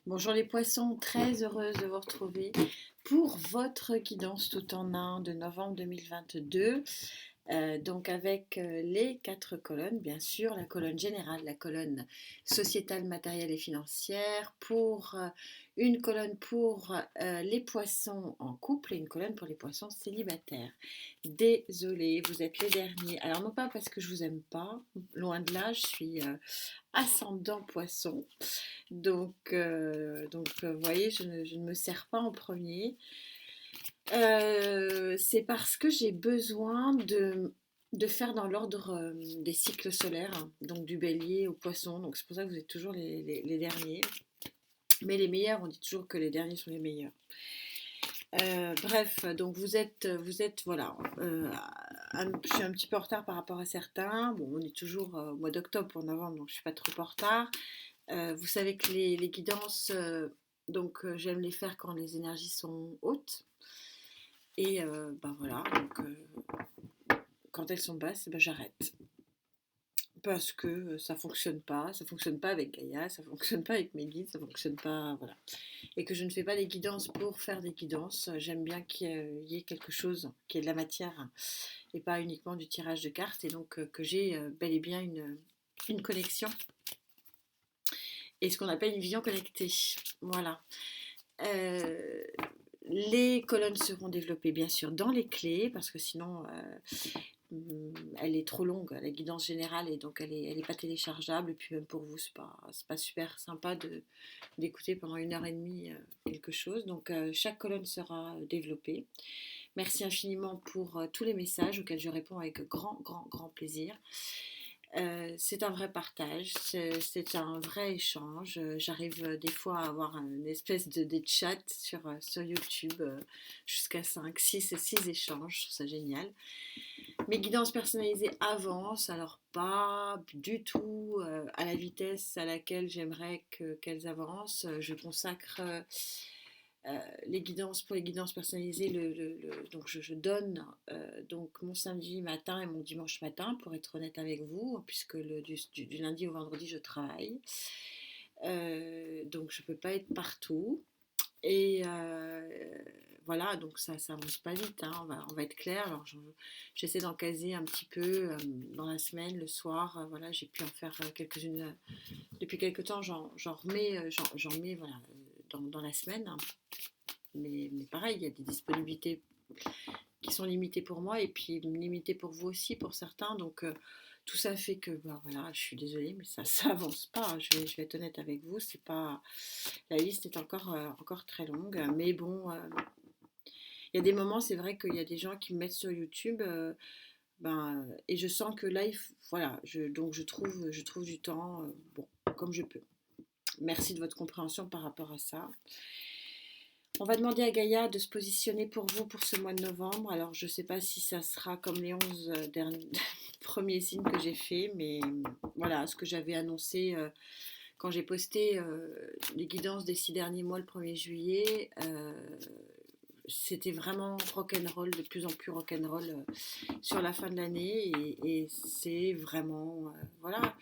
Bonjour les poissons, très heureuse de vous retrouver pour votre guidance tout en un de novembre 2022. Donc avec les quatre colonnes, bien sûr, la colonne générale, la colonne sociétale, matérielle et financière, pour une colonne pour les poissons en couple et une colonne pour les poissons célibataires. Désolée, vous êtes les derniers. Alors non pas parce que je vous aime pas, loin de là, je suis ascendant poisson. Vous voyez, je ne me sers pas en premier. C'est parce que j'ai besoin de faire dans l'ordre des cycles solaires, hein, donc du bélier au poisson. Donc c'est pour ça que vous êtes toujours les derniers. Mais les meilleurs, on dit toujours que les derniers sont les meilleurs. Bref, donc vous êtes voilà. Je suis un petit peu en retard par rapport à certains. Bon, on est toujours au mois d'octobre pour novembre, donc je suis pas trop en retard. Vous savez que les guidances, j'aime les faire quand les énergies sont hautes. Et ben voilà, donc quand elles sont basses, ben j'arrête. Parce que ça fonctionne pas avec Gaïa, ça fonctionne pas avec mes guides, ça fonctionne pas, voilà. Et que je ne fais pas des guidances pour faire des guidances, j'aime bien qu'il y ait quelque chose, qui est de la matière, et pas uniquement du tirage de cartes, et donc que j'ai bel et bien une connexion, et ce qu'on appelle une vision connectée, voilà. Euh, les colonnes seront développées bien sûr dans les clés parce que sinon elle est trop longue, la guidance générale, et donc elle est pas téléchargeable. Et puis même pour vous, c'est pas super sympa d'écouter pendant 1 heure et demie quelque chose. Donc chaque colonne sera développée. Merci infiniment pour tous les messages auxquels je réponds avec grand, grand, grand plaisir. C'est un vrai partage, c'est un vrai échange. J'arrive des fois à avoir une espèce de chat sur YouTube, jusqu'à 5, 6 échanges, je trouve ça génial. Mes guidances personnalisées avancent, alors pas du tout à la vitesse à laquelle j'aimerais qu'elles avancent. Je consacre les guidances pour les guidances personnalisées. Donc je donne donc mon samedi matin et mon dimanche matin, pour être honnête avec vous, puisque du lundi au vendredi je travaille. Donc je ne peux pas être partout. Et voilà, donc ça avance pas vite, hein, on va être clair. Alors j'essaie d'en caser un petit peu dans la semaine, le soir. Voilà, j'ai pu en faire quelques-unes depuis quelques temps. J'en remets, j'en mets voilà, dans la semaine. Hein. Mais pareil, il y a des disponibilités qui sont limitées pour moi et puis limitées pour vous aussi, pour certains. Donc tout ça fait que bah, voilà, je suis désolée, mais ça avance pas. Hein. Je vais être honnête avec vous, c'est pas la liste est encore très longue. Mais bon, il y a des moments, c'est vrai qu'il y a des gens qui me mettent sur YouTube. Et je sens que là, voilà, donc je trouve du temps, bon, comme je peux. Merci de votre compréhension par rapport à ça. On va demander à Gaïa de se positionner pour vous pour ce mois de novembre. Alors, je ne sais pas si ça sera comme les 11 premiers signes que j'ai fait, mais voilà, ce que j'avais annoncé quand j'ai posté les guidances des 6 derniers mois le 1er juillet. C'était vraiment rock'n'roll, de plus en plus rock'n'roll sur la fin de l'année. Et c'est vraiment, voilà.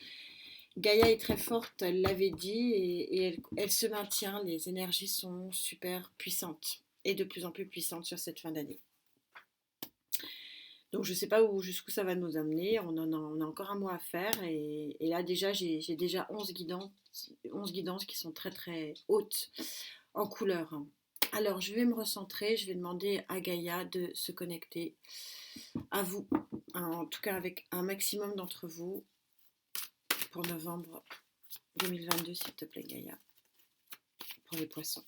Gaïa est très forte, elle l'avait dit, et elle se maintient. Les énergies sont super puissantes et de plus en plus puissantes sur cette fin d'année. Donc je ne sais pas jusqu'où ça va nous amener. On a encore un mois à faire. Et là déjà, j'ai déjà 11 guidances qui sont très très hautes en couleur. Alors je vais me recentrer, je vais demander à Gaïa de se connecter à vous, en tout cas avec un maximum d'entre vous, pour novembre 2022, s'il te plaît Gaïa, pour les poissons.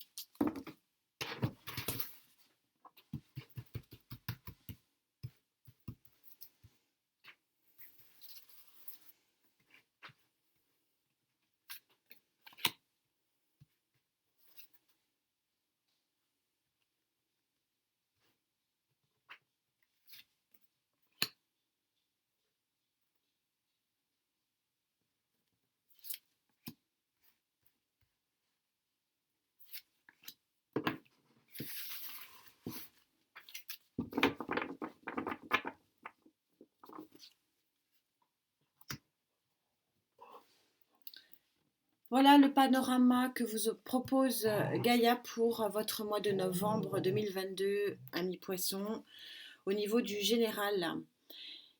Voilà le panorama que vous propose Gaïa pour votre mois de novembre 2022, amis poissons, au niveau du général.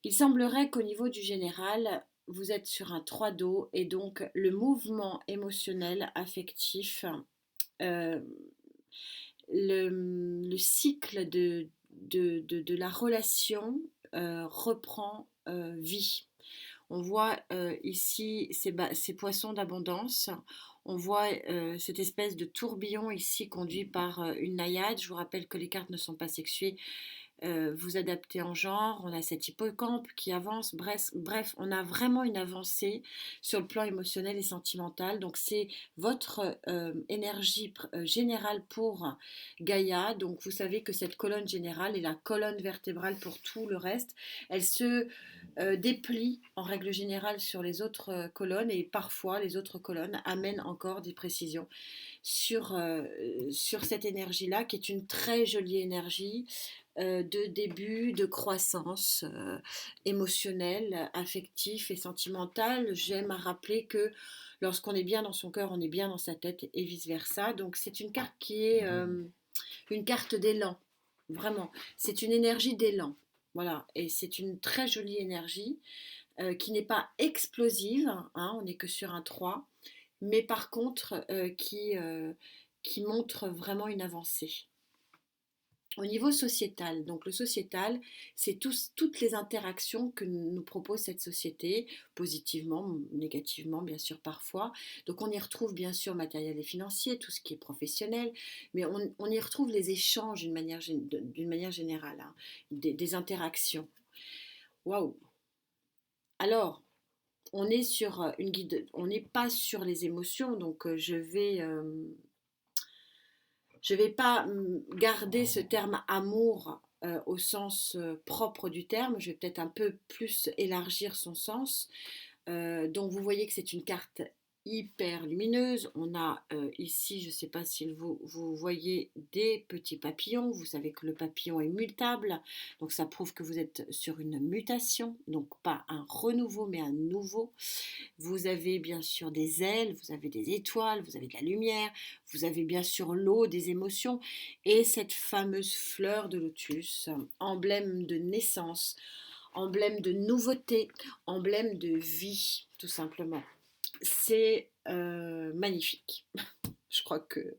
Il semblerait qu'au niveau du général, vous êtes sur un 3 d'eau et donc le mouvement émotionnel, affectif, euh, le cycle de la relation reprend vie. On voit ici ces poissons d'abondance. On voit cette espèce de tourbillon ici conduit par une naïade. Je vous rappelle que les cartes ne sont pas sexuées. Vous adaptez en genre, on a cet hippocampe qui avance, bref, on a vraiment une avancée sur le plan émotionnel et sentimental. Donc c'est votre énergie générale pour Gaïa. Donc vous savez que cette colonne générale est la colonne vertébrale pour tout le reste. Elle se déplie en règle générale sur les autres colonnes et parfois les autres colonnes amènent encore des précisions sur cette énergie-là qui est une très jolie énergie de début, de croissance émotionnelle, affective et sentimentale. J'aime à rappeler que lorsqu'on est bien dans son cœur, on est bien dans sa tête et vice-versa. Donc c'est une carte qui est une carte d'élan, vraiment. C'est une énergie d'élan. Voilà, et c'est une très jolie énergie qui n'est pas explosive, hein, on n'est que sur un 3, mais par contre qui montre vraiment une avancée. Au niveau sociétal, donc le sociétal, c'est toutes les interactions que nous propose cette société, positivement, négativement, bien sûr, parfois. Donc on y retrouve bien sûr matériel et financier, tout ce qui est professionnel, mais on y retrouve les échanges d'une manière générale, hein, des interactions. Waouh! Alors, on est sur une guide, on n'est pas sur les émotions, donc je vais pas garder ce terme amour au sens propre du terme, je vais peut-être un peu plus élargir son sens. Donc vous voyez que c'est une carte hyper lumineuse. On a ici, je ne sais pas si vous voyez des petits papillons. Vous savez que le papillon est mutable. Donc ça prouve que vous êtes sur une mutation. Donc pas un renouveau, mais un nouveau. Vous avez bien sûr des ailes, vous avez des étoiles, vous avez de la lumière. Vous avez bien sûr l'eau, des émotions. Et cette fameuse fleur de lotus, emblème de naissance, emblème de nouveauté, emblème de vie, tout simplement. C'est magnifique. Je crois que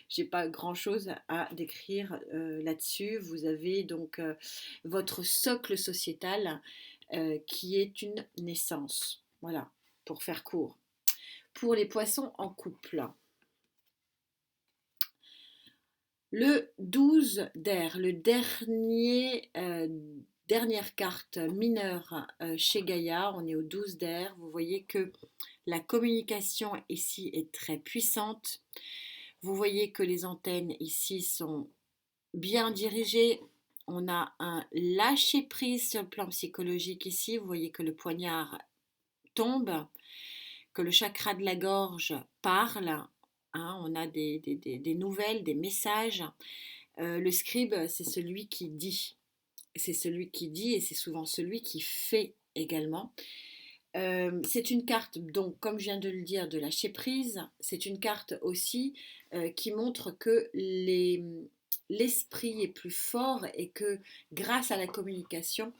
j'ai pas grand chose à décrire là-dessus. Vous avez donc votre socle sociétal qui est une naissance. Voilà, pour faire court. Pour les poissons en couple, le 12 d'air, le dernière carte mineure chez Gaïa, on est au 12 d'air. Vous voyez que la communication ici est très puissante. Vous voyez que les antennes ici sont bien dirigées. On a un lâcher prise sur le plan psychologique ici. Vous voyez que le poignard tombe, que le chakra de la gorge parle. Hein, on a des nouvelles, des messages. Le scribe, c'est celui qui dit. C'est celui qui dit et c'est souvent celui qui fait également. C'est une carte, donc, comme je viens de le dire, de lâcher prise. C'est une carte aussi qui montre que l'esprit est plus fort et que grâce à la communication,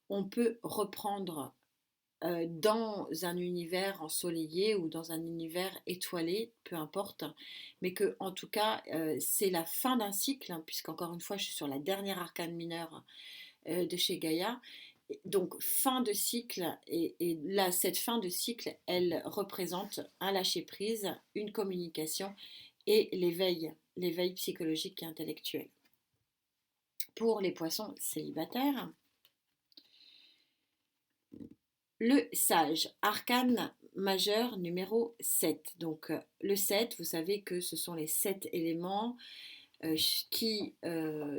on peut reprendre dans un univers ensoleillé ou dans un univers étoilé, peu importe, mais que en tout cas c'est la fin d'un cycle, hein, puisqu'encore une fois je suis sur la dernière arcane mineure de chez Gaïa. Donc fin de cycle, et là cette fin de cycle, elle représente un lâcher-prise, une communication et l'éveil psychologique et intellectuel. Pour les poissons célibataires, le sage, arcane majeur numéro 7. Donc le 7, vous savez que ce sont les 7 éléments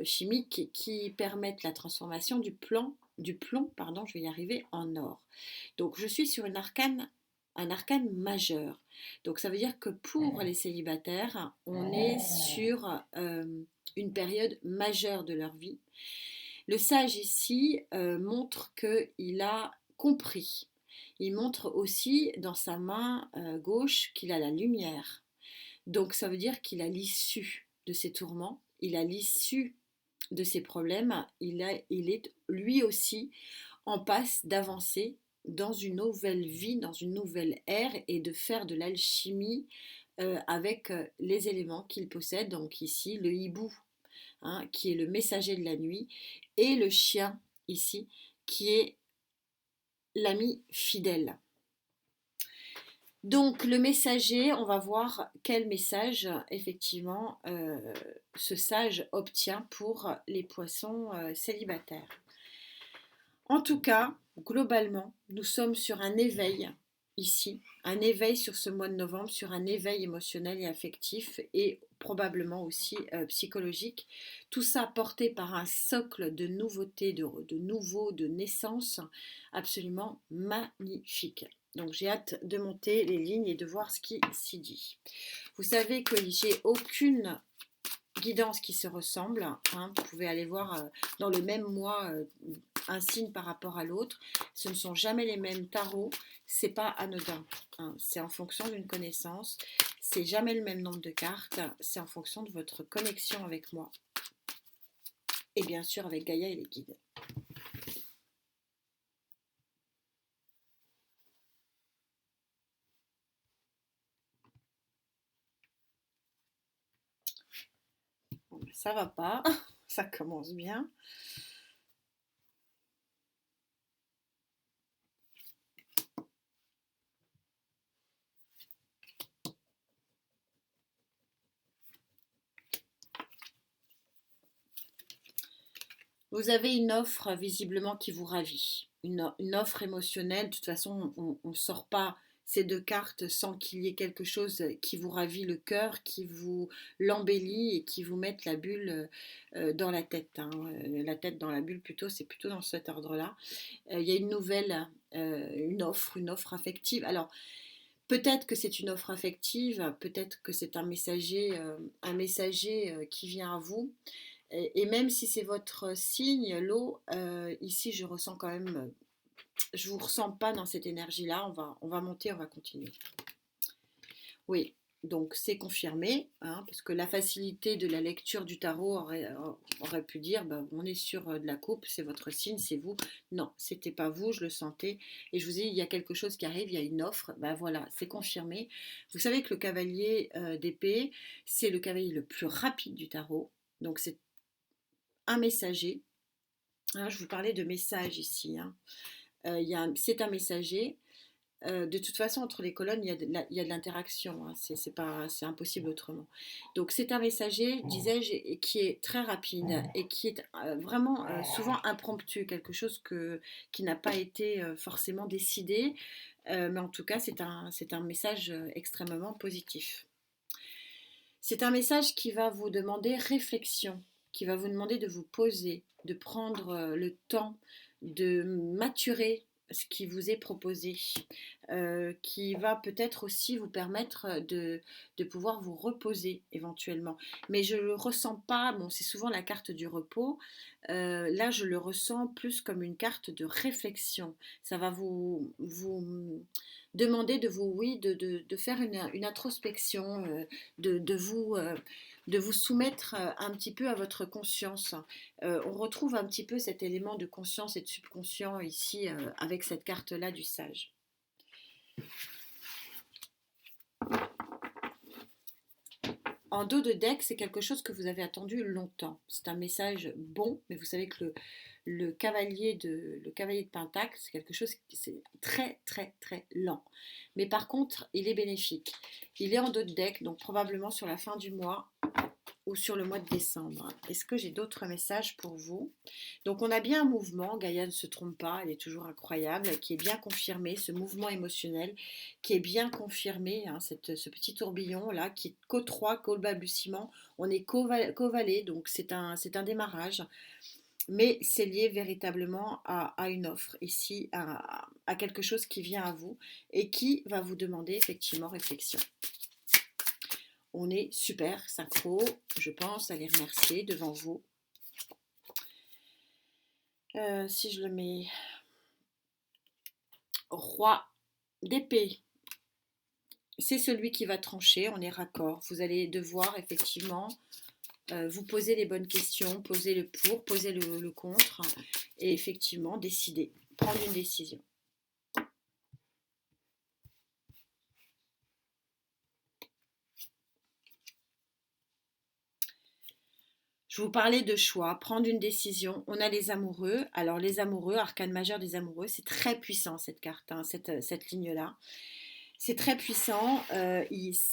chimiques qui permettent la transformation du plomb, je vais y arriver, en or. Donc je suis sur un arcane majeur. Donc ça veut dire que pour les célibataires, on est sur une période majeure de leur vie. Le sage ici montre qu'il a compris. il montre aussi dans sa main gauche qu'il a la lumière. Donc ça veut dire qu'il a l'issue de ses tourments, il a l'issue de ses problèmes, il est lui aussi en passe d'avancer dans une nouvelle vie, dans une nouvelle ère et de faire de l'alchimie avec les éléments qu'il possède. Donc ici, le hibou, hein, qui est le messager de la nuit, et le chien, ici, qui est l'ami fidèle. Donc le messager, on va voir quel message effectivement ce sage obtient pour les poissons célibataires. En tout cas, globalement, nous sommes sur un éveil ici, un éveil sur ce mois de novembre, sur un éveil émotionnel et affectif et probablement aussi psychologique. Tout ça porté par un socle de nouveautés, de nouveaux, de naissance absolument magnifique. Donc j'ai hâte de monter les lignes et de voir ce qui s'y dit. Vous savez que j'ai aucune guidance qui se ressemble, hein. Vous pouvez aller voir dans le même mois un signe par rapport à l'autre. Ce ne sont jamais les mêmes tarots, c'est pas anodin, hein. C'est en fonction d'une connaissance, c'est jamais le même nombre de cartes, c'est en fonction de votre connexion avec moi et bien sûr avec Gaïa et les guides. Bon, ça va pas, ça commence bien. Vous avez une offre visiblement qui vous ravit, une offre émotionnelle. De toute façon, on ne sort pas ces deux cartes sans qu'il y ait quelque chose qui vous ravit le cœur, qui vous l'embellit et qui vous mette la bulle dans la tête, hein. La tête dans la bulle plutôt, c'est plutôt dans cet ordre-là. Il y a une nouvelle, une offre affective. Alors, peut-être que c'est une offre affective, peut-être que c'est un messager qui vient à vous. Et même si c'est votre signe, l'eau, ici je ressens quand même, je ne vous ressens pas dans cette énergie-là, on va monter, on va continuer. Oui, donc c'est confirmé, hein, parce que la facilité de la lecture du tarot aurait pu dire, bah, on est sur de la coupe, c'est votre signe, c'est vous. Non, c'était pas vous, je le sentais. Et je vous ai dit, il y a quelque chose qui arrive, il y a une offre, bah voilà, c'est confirmé. Vous savez que le cavalier d'épée, c'est le cavalier le plus rapide du tarot. Donc c'est un messager. Hein, je vous parlais de message ici, hein. C'est un messager. De toute façon, entre les colonnes, il y a de l'interaction, hein. C'est impossible autrement. Donc, c'est un messager, disais-je, qui est très rapide et qui est vraiment souvent impromptu, quelque chose qui n'a pas été forcément décidé. Mais en tout cas, c'est un message extrêmement positif. C'est un message qui va vous demander réflexion, qui va vous demander de vous poser, de prendre le temps de maturer ce qui vous est proposé, qui va peut-être aussi vous permettre de pouvoir vous reposer éventuellement. Mais je ne le ressens pas, bon c'est souvent la carte du repos, là je le ressens plus comme une carte de réflexion. Ça va vous demander de vous, oui, de faire une introspection, de vous soumettre un petit peu à votre conscience. On retrouve un petit peu cet élément de conscience et de subconscient ici avec cette carte-là du sage. En dos de deck, c'est quelque chose que vous avez attendu longtemps. C'est un message bon, mais vous savez que le cavalier de Pentacle, c'est quelque chose qui c'est très très très lent. Mais par contre, il est bénéfique. Il est en dos de deck, donc probablement sur la fin du mois ou sur le mois de décembre. Est-ce que j'ai d'autres messages pour vous? Donc on a bien un mouvement, Gaïa ne se trompe pas, elle est toujours incroyable, qui est bien confirmé, ce mouvement émotionnel qui est bien confirmé, hein, ce petit tourbillon là, qui est qu'au 3, qu'au balbutiement, on est covalé, donc c'est un démarrage, mais c'est lié véritablement à une offre ici, à quelque chose qui vient à vous et qui va vous demander effectivement réflexion. On est super synchro, je pense à les remercier devant vous. Si je le mets... roi d'épée, c'est celui qui va trancher, on est raccord. Vous allez devoir effectivement vous poser les bonnes questions, poser le pour, poser le contre, et effectivement décider, prendre une décision. Je vous parlais de choix, prendre une décision. On a les amoureux. Alors les amoureux, arcane majeur des amoureux, c'est très puissant cette carte, hein, cette ligne-là. C'est très puissant.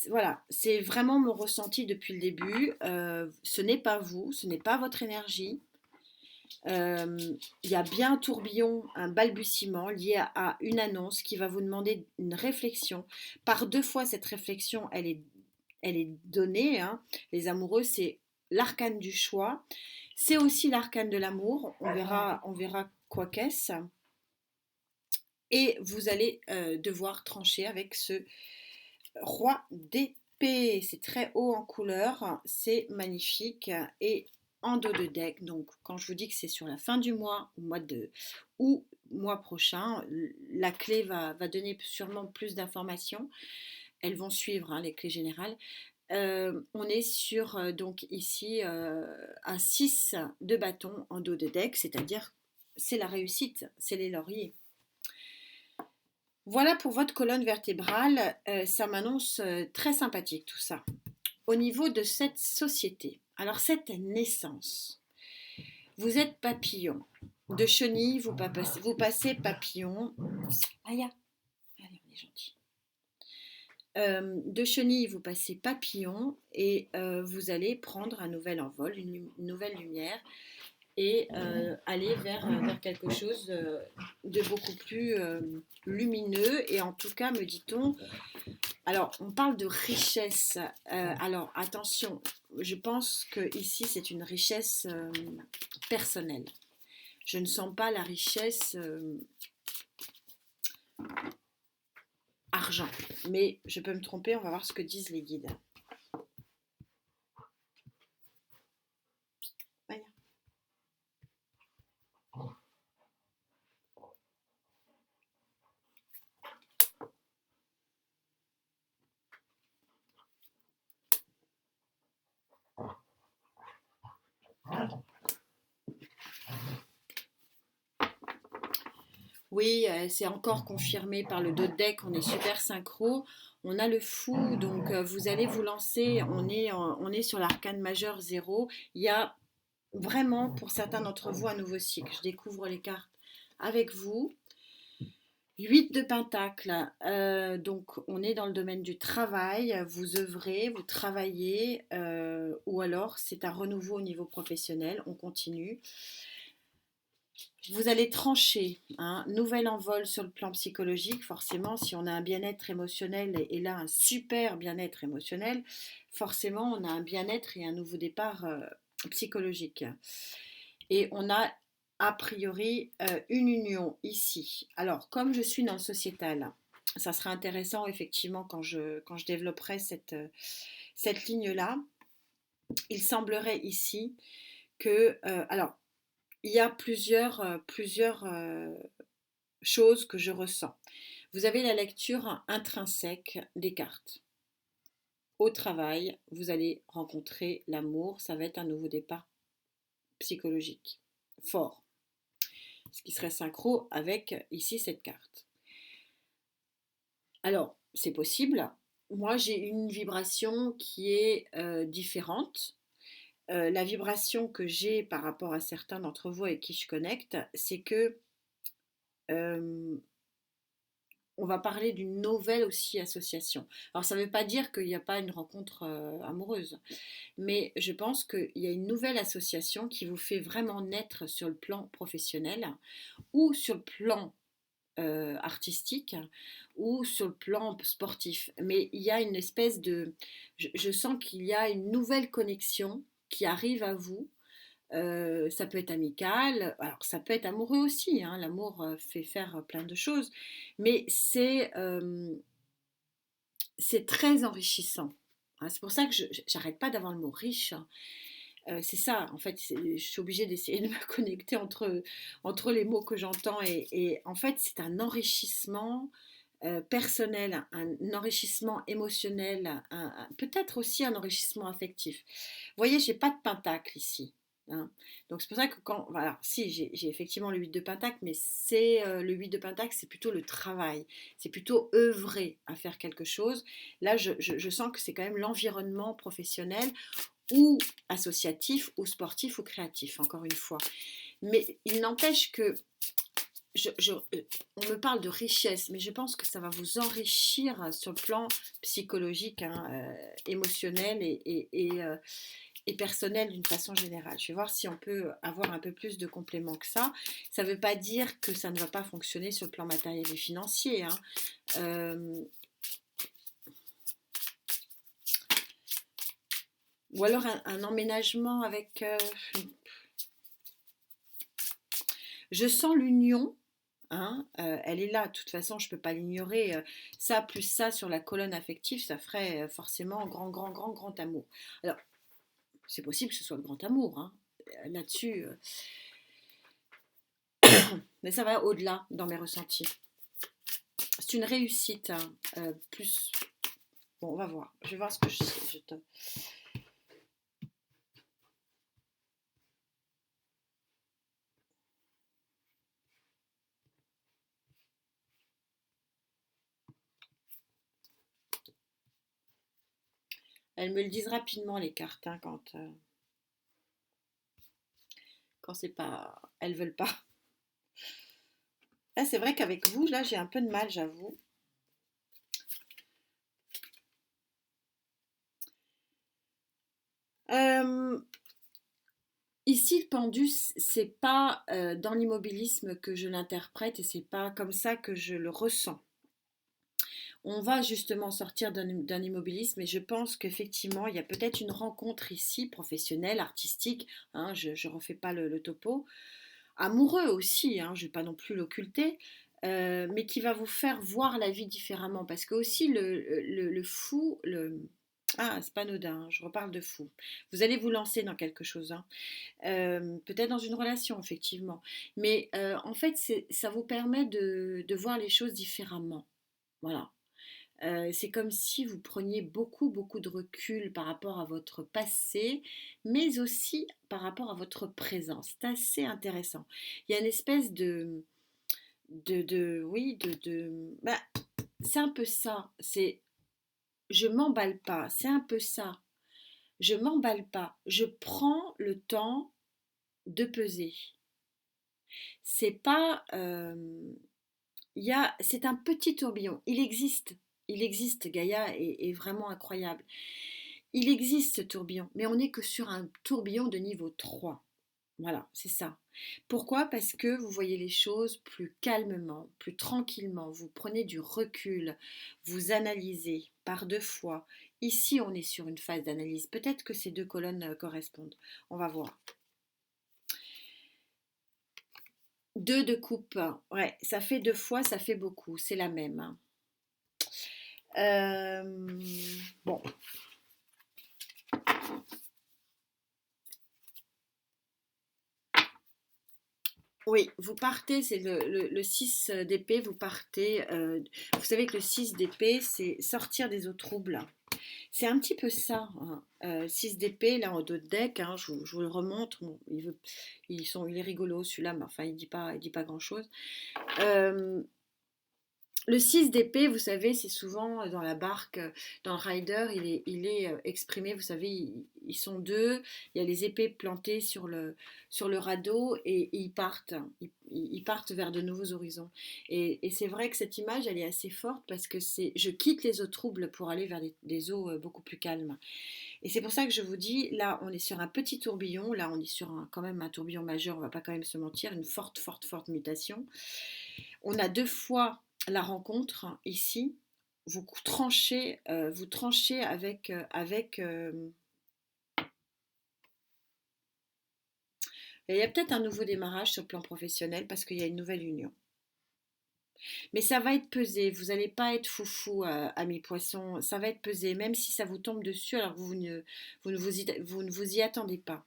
Voilà, c'est vraiment mon ressenti depuis le début. Ce n'est pas vous, ce n'est pas votre énergie. Il y a bien un tourbillon, un balbutiement lié à une annonce qui va vous demander une réflexion. Par deux fois, cette réflexion, elle est donnée, hein. Les amoureux, c'est l'arcane du choix. C'est aussi l'arcane de l'amour. On verra quoi qu'est-ce. Et vous allez devoir trancher avec ce roi d'épée. C'est très haut en couleur, c'est magnifique. Et en dos de deck, donc quand je vous dis que c'est sur la fin du mois ou mois prochain, la clé va donner sûrement plus d'informations. Elles vont suivre, hein, les clés générales. On est sur donc ici un 6 de bâton en dos de deck, c'est-à-dire c'est la réussite, c'est les lauriers. Voilà pour votre colonne vertébrale, ça m'annonce très sympathique tout ça. Au niveau de cette société, alors cette naissance, vous êtes papillon. De chenille, vous passez papillon. Allez, on est gentil. De chenille, vous passez papillon et vous allez prendre un nouvel envol, une nouvelle lumière et aller vers quelque chose de beaucoup plus lumineux. Et en tout cas, me dit-on, alors on parle de richesse. Alors attention, je pense que ici c'est une richesse personnelle. Je ne sens pas la richesse argent, mais je peux me tromper, on va voir ce que disent les guides. Voilà. Oui, c'est encore confirmé par le dos de deck, on est super synchro. On a le fou, donc vous allez vous lancer, on est sur l'arcane majeur 0. Il y a vraiment pour certains d'entre vous un nouveau cycle. Je découvre les cartes avec vous. 8 de pentacles, donc on est dans le domaine du travail, vous œuvrez, vous travaillez, ou alors c'est un renouveau au niveau professionnel, on continue. Vous allez trancher, hein, nouvel envol sur le plan psychologique, forcément si on a un bien-être émotionnel et là un super bien-être émotionnel, forcément on a un bien-être et un nouveau départ psychologique. Et on a priori une union ici. Alors comme je suis dans le sociétal, ça sera intéressant effectivement quand je développerai cette ligne-là. Il semblerait ici que, alors, il y a plusieurs choses que je ressens. Vous avez la lecture intrinsèque des cartes. Au travail, vous allez rencontrer l'amour, ça va être un nouveau départ psychologique fort. Ce qui serait synchro avec ici cette carte. Alors, c'est possible. Moi, j'ai une vibration qui est différente. La vibration que j'ai par rapport à certains d'entre vous avec qui je connecte, c'est que on va parler d'une nouvelle aussi association. Alors ça ne veut pas dire qu'il n'y a pas une rencontre amoureuse, mais je pense qu'il y a une nouvelle association qui vous fait vraiment naître sur le plan professionnel ou sur le plan artistique ou sur le plan sportif. Mais il y a une espèce de... je sens qu'il y a une nouvelle connexion qui arrive à vous. Ça peut être amical, alors ça peut être amoureux aussi, hein. L'amour fait faire plein de choses, mais c'est très enrichissant, hein. C'est pour ça que j'arrête pas d'avoir le mot riche, hein. C'est ça, en fait, je suis obligée d'essayer de me connecter entre les mots que j'entends et en fait, c'est un enrichissement personnel, un enrichissement émotionnel, peut-être aussi un enrichissement affectif. Vous voyez, j'ai pas de pentacle ici. Hein. Donc c'est pour ça que quand, voilà, si j'ai effectivement le 8 de pentacle, mais c'est le 8 de pentacle, c'est plutôt le travail, c'est plutôt œuvrer à faire quelque chose. Là, je sens que c'est quand même l'environnement professionnel ou associatif ou sportif ou créatif, encore une fois. Mais il n'empêche que on me parle de richesse, mais je pense que ça va vous enrichir sur le plan psychologique, hein, émotionnel et personnel d'une façon générale. Je vais voir si on peut avoir un peu plus de compléments que ça. Ça ne veut pas dire que ça ne va pas fonctionner sur le plan matériel et financier. Hein. Euh, ou alors un emménagement avec... je sens l'union. Hein, elle est là, de toute façon, je ne peux pas l'ignorer. Ça, plus ça sur la colonne affective, ça ferait forcément grand amour. Alors, c'est possible que ce soit le grand amour, hein, là-dessus, mais ça va au-delà dans mes ressentis. C'est une réussite, hein, plus. Bon, on va voir. Je vais voir ce que je te. Elles me le disent rapidement, les cartes, hein, quand c'est pas. Elles veulent pas. Là, c'est vrai qu'avec vous, là, j'ai un peu de mal, j'avoue. Euh, Ici, le pendu, c'est pas dans l'immobilisme que je l'interprète et c'est pas comme ça que je le ressens. On va justement sortir d'un immobilisme et je pense qu'effectivement, il y a peut-être une rencontre ici, professionnelle, artistique, hein, je ne refais pas le topo, amoureux aussi, hein, je ne vais pas non plus l'occulter, mais qui va vous faire voir la vie différemment. Parce que aussi le fou, ah, c'est pas anodin, hein, je reparle de fou. Vous allez vous lancer dans quelque chose, hein. Peut-être dans une relation, effectivement. Mais en fait, ça vous permet de voir les choses différemment. Voilà. C'est comme si vous preniez beaucoup de recul par rapport à votre passé, mais aussi par rapport à votre présent. C'est assez intéressant. Il y a une espèce oui, bah, c'est un peu ça. C'est, je m'emballe pas. C'est un peu ça. Je m'emballe pas. Je prends le temps de peser. C'est pas, c'est un petit tourbillon. Il existe. Il existe. Gaïa est vraiment incroyable. Il existe ce tourbillon, mais on n'est que sur un tourbillon de niveau 3. Voilà, c'est ça. Pourquoi? Parce que vous voyez les choses plus calmement, plus tranquillement, vous prenez du recul, vous analysez par deux fois. Ici, on est sur une phase d'analyse. Peut-être que ces deux colonnes correspondent. On va voir. Deux de coupe. Ouais, ça fait deux fois, ça fait beaucoup. C'est la même. Euh, bon, oui, vous partez, c'est le 6 d'épée, vous partez. Vous savez que le 6 d'épée, c'est sortir des eaux troubles. C'est un petit peu ça. Hein. 6 d'épée, là, en dos de deck, hein, je vous le remontre. Bon, il est rigolo celui-là, mais enfin, il dit pas grand-chose. Euh, Le 6 d'épée, vous savez, c'est souvent dans la barque, dans le rider, il est exprimé, vous savez, ils sont deux, il y a les épées plantées sur le radeau et ils partent vers de nouveaux horizons. Et c'est vrai que cette image, elle est assez forte parce que je quitte les eaux troubles pour aller vers des eaux beaucoup plus calmes. Et c'est pour ça que je vous dis, là, on est sur un petit tourbillon, là, on est sur quand même un tourbillon majeur, on va pas quand même se mentir, une forte mutation. On a deux fois la rencontre ici. Vous tranchez il y a peut-être un nouveau démarrage sur le plan professionnel parce qu'il y a une nouvelle union. Mais ça va être pesé, vous n'allez pas être foufou, ami poisson, ça va être pesé, même si ça vous tombe dessus alors que vous ne vous y attendez pas.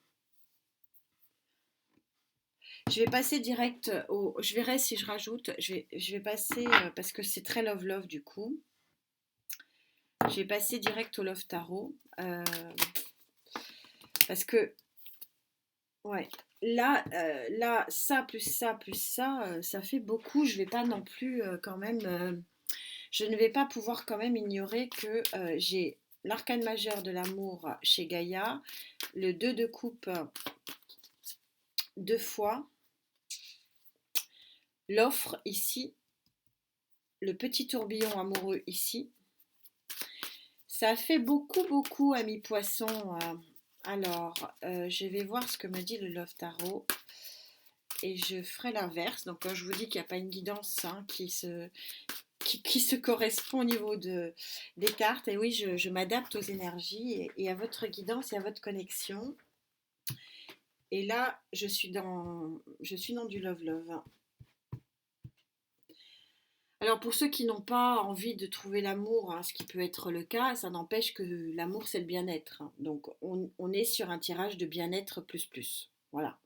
Je vais passer direct au... Je verrai si je rajoute. Je vais passer, parce que c'est très love love du coup. Je vais passer direct au love tarot. Parce que, ouais, là, ça plus ça plus ça, ça fait beaucoup. Je vais pas non plus quand même... je ne vais pas pouvoir quand même ignorer que j'ai l'arcane majeur de l'amour chez Gaïa, le 2 de coupe deux fois, l'offre ici, le petit tourbillon amoureux ici. Ça fait beaucoup, beaucoup, amis poissons. Alors, je vais voir ce que me dit le Love Tarot. Et je ferai l'inverse. Donc, quand je vous dis qu'il n'y a pas une guidance hein, qui se correspond au niveau des cartes. Et oui, je m'adapte aux énergies et à votre guidance et à votre connexion. Et là, je suis dans du love-love. Alors pour ceux qui n'ont pas envie de trouver l'amour, hein, ce qui peut être le cas, ça n'empêche que l'amour c'est le bien-être. Hein. Donc on est sur un tirage de bien-être plus plus. Voilà.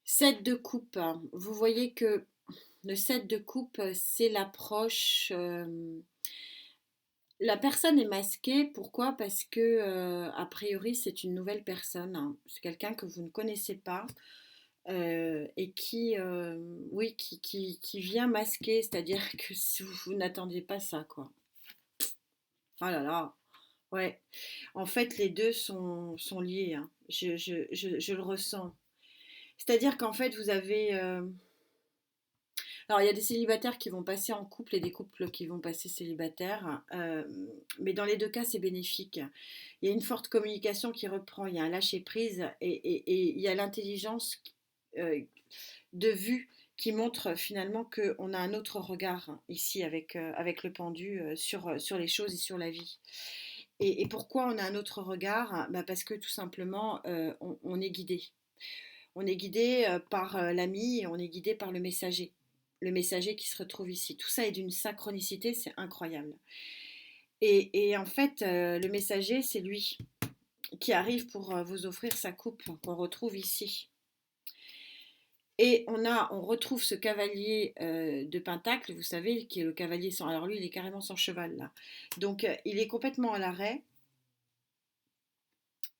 Sept de coupe. Vous voyez que le 7 de coupe, c'est l'approche. La personne est masquée, pourquoi? Parce que, a priori, c'est une nouvelle personne. Hein. C'est quelqu'un que vous ne connaissez pas. Et qui, oui, qui vient masquer, c'est-à-dire que si vous n'attendiez pas ça, quoi. Oh là là, ouais. En fait, les deux sont liés, hein. Je le ressens. C'est-à-dire qu'en fait, vous avez... alors, il y a des célibataires qui vont passer en couple et des couples qui vont passer célibataires. Mais dans les deux cas, c'est bénéfique. Il y a une forte communication qui reprend, il y a un lâcher-prise et il y a l'intelligence euh, de vue qui montre finalement qu'on a un autre regard ici avec le pendu sur les choses et sur la vie. Et pourquoi on a un autre regard? Bah parce que tout simplement, on est guidé. On est guidé par l'ami et on est guidé par le messager. Le messager qui se retrouve ici. Tout ça est d'une synchronicité, c'est incroyable. Et en fait, le messager, c'est lui qui arrive pour vous offrir sa coupe qu'on retrouve ici. Et on retrouve ce cavalier de Pentacle, vous savez, qui est le cavalier sans... Alors lui, il est carrément sans cheval, là. Donc, il est complètement à l'arrêt.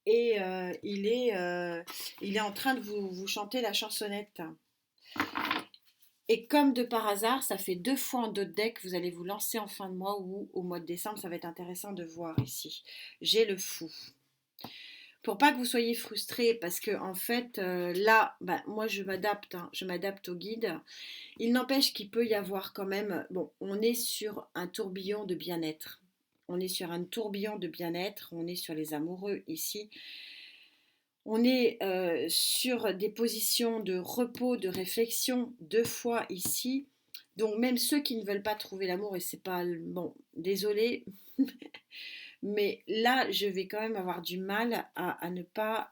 Et il est en train de vous chanter la chansonnette. Et comme de par hasard, ça fait 2 fois en 2 decks, vous allez vous lancer en fin de mois ou au mois de décembre, ça va être intéressant de voir ici. J'ai le fou. Pour pas que vous soyez frustrés, parce que en fait, là, bah, moi je m'adapte, hein, je m'adapte au guide. Il n'empêche qu'il peut y avoir quand même, bon, on est sur un tourbillon de bien-être. On est sur un tourbillon de bien-être, on est sur les amoureux ici. On est sur des positions de repos, de réflexion, 2 fois ici. Donc même ceux qui ne veulent pas trouver l'amour, et c'est pas... Bon, désolé, mais là, je vais quand même avoir du mal à ne pas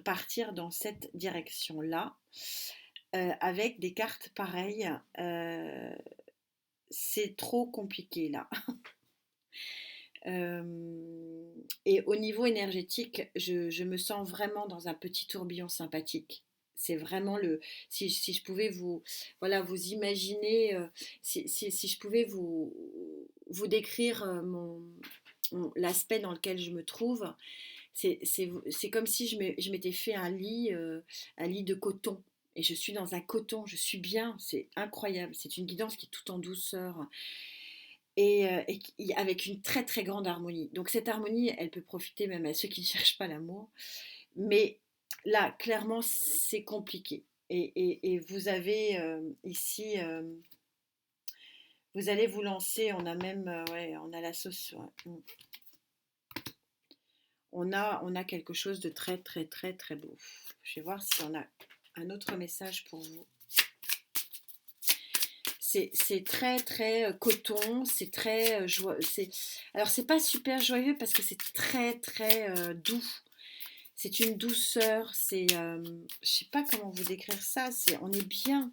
partir dans cette direction-là. Avec des cartes pareilles, c'est trop compliqué là. Et au niveau énergétique, je me sens vraiment dans un petit tourbillon sympathique. C'est vraiment le... Si je pouvais vous, voilà, vous imaginer, si je pouvais vous décrire l'aspect dans lequel je me trouve, c'est comme si je m'étais fait un lit de coton. Et je suis dans un coton, je suis bien, c'est incroyable. C'est une guidance qui est tout en douceur et avec une très très grande harmonie. Donc cette harmonie, elle peut profiter même à ceux qui ne cherchent pas l'amour. Mais là, clairement, c'est compliqué. Et vous avez ici, vous allez vous lancer, on a même, ouais, on a la sauce. Ouais. On a quelque chose de très très très très beau. Je vais voir si on a un autre message pour vous. C'est très très coton, c'est très joyeux. Alors c'est pas super joyeux parce que c'est très très doux. C'est une douceur, je sais pas comment vous décrire ça, on est bien.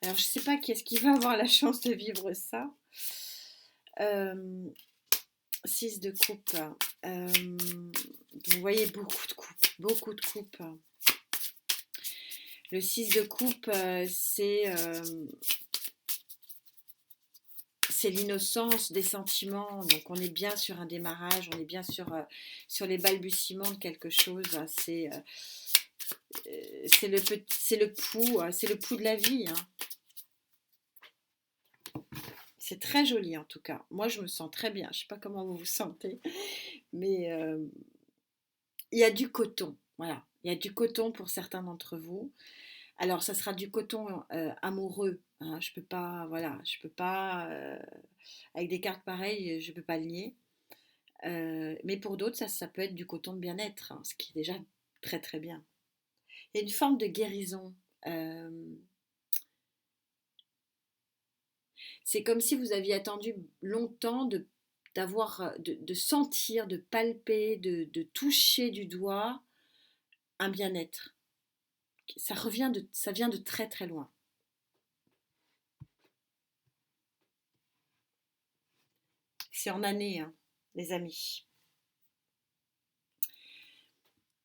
Alors je sais pas qui est-ce qui va avoir la chance de vivre ça. Euh, 6 de coupe. Vous voyez beaucoup de coupes. Le 6 de coupe, c'est l'innocence des sentiments. Donc on est bien sur un démarrage, on est bien sur les balbutiements de quelque chose. C'est le pouls de la vie, hein. C'est très joli en tout cas. Moi je me sens très bien. Je ne sais pas comment vous vous sentez, mais il y a du coton. Voilà, il y a du coton pour certains d'entre vous. Alors ça sera du coton amoureux, hein. Je peux pas, voilà, je peux pas avec des cartes pareilles, je peux pas le nier. Mais pour d'autres, ça peut être du coton de bien-être, hein, ce qui est déjà très très bien. Il y a une forme de guérison. Euh, c'est comme si vous aviez attendu longtemps de sentir, de palper, de toucher du doigt un bien-être. Ça vient de très très loin. C'est en année, hein, les amis.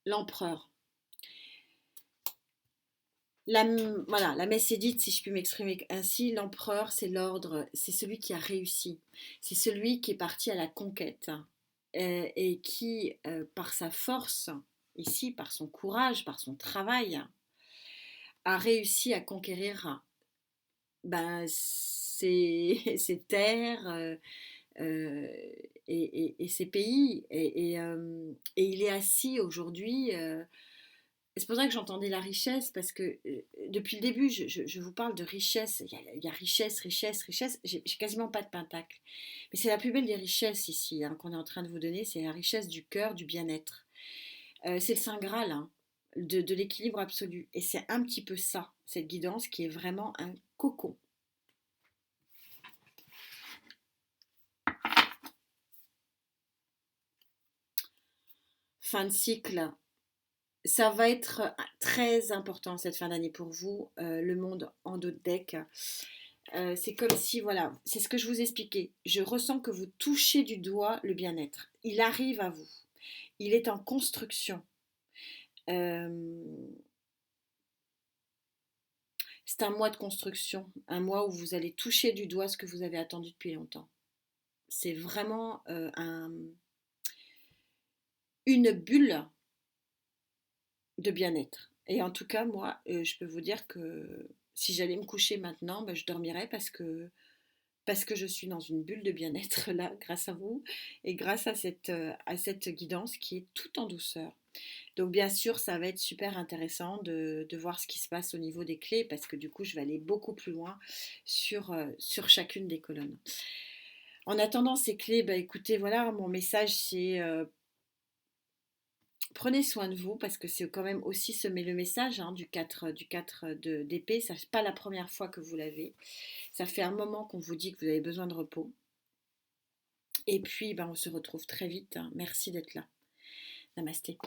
L'empereur. Voilà, la messe est dite, si je puis m'exprimer ainsi, l'empereur, c'est l'ordre, c'est celui qui a réussi, c'est celui qui est parti à la conquête et qui, par sa force, ici, par son courage, par son travail, a réussi à conquérir ben, ses terres et ses pays. Et il est assis aujourd'hui. C'est pour ça que j'entendais la richesse, parce que depuis le début, je vous parle de richesse. Il y a richesse, richesse, richesse. J'ai quasiment pas de pentacle. Mais c'est la plus belle des richesses ici, hein, qu'on est en train de vous donner. C'est la richesse du cœur, du bien-être. C'est le Saint Graal, hein, de l'équilibre absolu. Et c'est un petit peu ça, cette guidance qui est vraiment un cocon. Fin de cycle. Ça va être très important cette fin d'année pour vous, le monde en dos de deck. C'est comme si, voilà, c'est ce que je vous expliquais. Je ressens que vous touchez du doigt le bien-être. Il arrive à vous. Il est en construction. Euh, c'est un mois de construction, un mois où vous allez toucher du doigt ce que vous avez attendu depuis longtemps. C'est vraiment une bulle de bien-être. Et en tout cas, moi, je peux vous dire que si j'allais me coucher maintenant, ben, je dormirais parce que je suis dans une bulle de bien-être là, grâce à vous, et grâce à cette guidance qui est tout en douceur. Donc bien sûr, ça va être super intéressant de voir ce qui se passe au niveau des clés, parce que du coup, je vais aller beaucoup plus loin sur chacune des colonnes. En attendant ces clés, bah, écoutez, voilà, mon message, c'est prenez soin de vous, parce que c'est quand même aussi semer le message, hein, du 4 d'épée. Ce n'est pas la première fois que vous l'avez. Ça fait un moment qu'on vous dit que vous avez besoin de repos. Et puis, ben, on se retrouve très vite, hein. Merci d'être là. Namasté.